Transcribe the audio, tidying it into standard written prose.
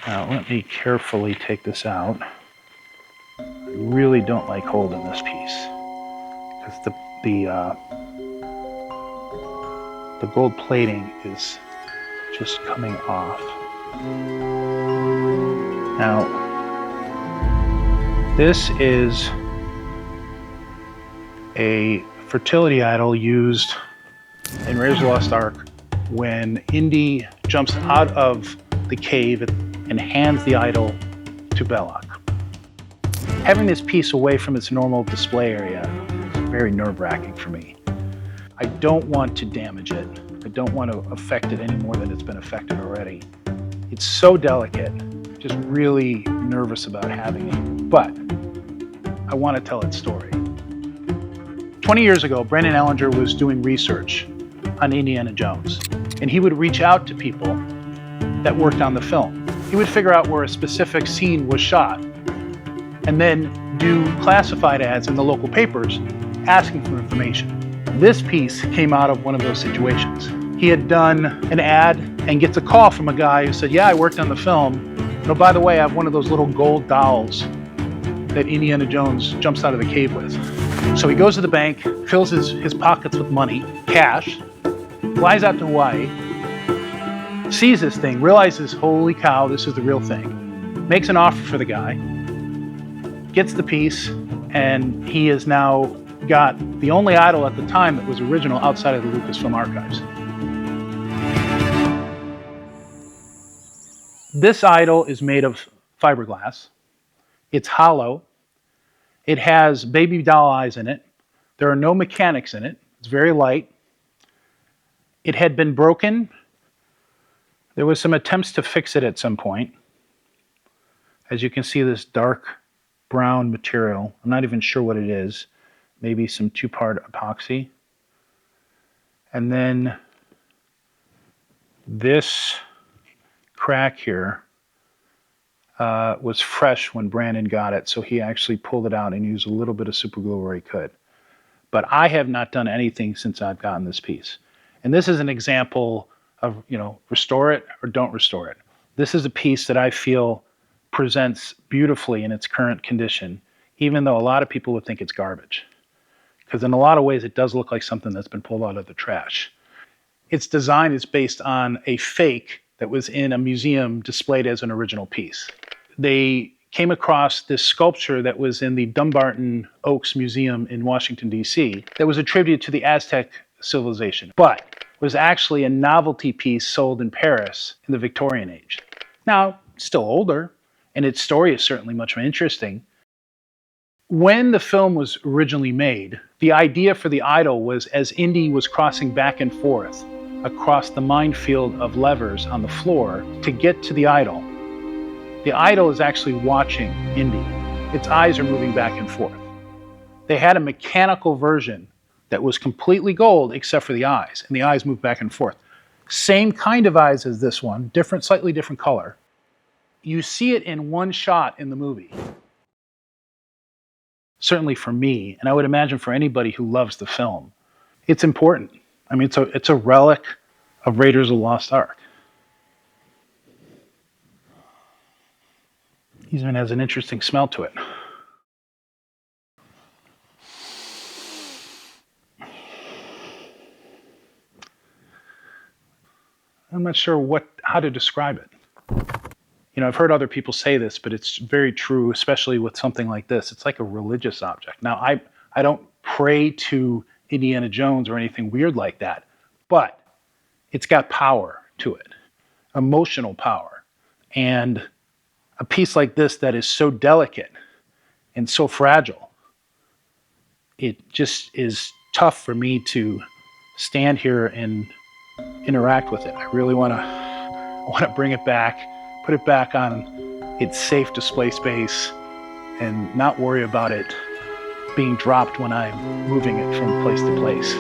Now let me carefully take this out. I really don't like holding this piece because the gold plating is just coming off. Now, this is a fertility idol used in Raiders of the Lost Ark when Indy jumps out of the cave and hands the idol to Belloc. Having this piece away from its normal display area is very nerve-wracking for me. I don't want to damage it. I don't want to affect it any more than it's been affected already. It's so delicate, just really nervous about having it, but I want to tell its story. 20 years ago, Brandon Ellinger was doing research on Indiana Jones, and he would reach out to people that worked on the film. He would figure out where a specific scene was shot, and then do classified ads in the local papers asking for information. This piece came out of one of those situations. He had done an ad and gets a call from a guy who said, yeah, I worked on the film. And oh, by the way, I have one of those little gold dolls that Indiana Jones jumps out of the cave with. So he goes to the bank, fills his pockets with money, cash, flies out to Hawaii, sees this thing, realizes, holy cow, this is the real thing, makes an offer for the guy, gets the piece, and he has now got the only idol at the time that was original outside of the Lucasfilm archives. This idol is made of fiberglass. It's hollow. It has baby doll eyes in it. There are no mechanics in it. It's very light. It had been broken. There was some attempts to fix it at some point. As you can see, this dark brown material. I'm not even sure what it is. Maybe some two-part epoxy. And then this crack here was fresh when Brandon got it, so he actually pulled it out and used a little bit of super glue where he could. But I have not done anything since I've gotten this piece. And this is an example of, restore it or don't restore it. This is a piece that I feel presents beautifully in its current condition, even though a lot of people would think it's garbage. Because in a lot of ways, it does look like something that's been pulled out of the trash. Its design is based on a fake that was in a museum displayed as an original piece. They came across this sculpture that was in the Dumbarton Oaks Museum in Washington, D.C., that was attributed to the Aztec civilization, but was actually a novelty piece sold in Paris in the Victorian age. Now, it's still older, and its story is certainly much more interesting. When the film was originally made, the idea for the idol was as Indy was crossing back and forth across the minefield of levers on the floor to get to the idol is actually watching Indy. Its eyes are moving back and forth. They had a mechanical version that was completely gold except for the eyes, and the eyes move back and forth. Same kind of eyes as this one, slightly different color. You see it in one shot in the movie. Certainly for me, and I would imagine for anybody who loves the film, it's important. I mean, it's a relic of Raiders of the Lost Ark. It even has an interesting smell to it. I'm not sure how to describe it. I've heard other people say this, but it's very true, especially with something like this. It's like a religious object. Now, I don't pray to Indiana Jones or anything weird like that, but it's got power to it, emotional power. And a piece like this that is so delicate and so fragile, it just is tough for me to stand here and interact with it. I really want to bring it back, put it back on its safe display space, and not worry about it being dropped when I'm moving it from place to place.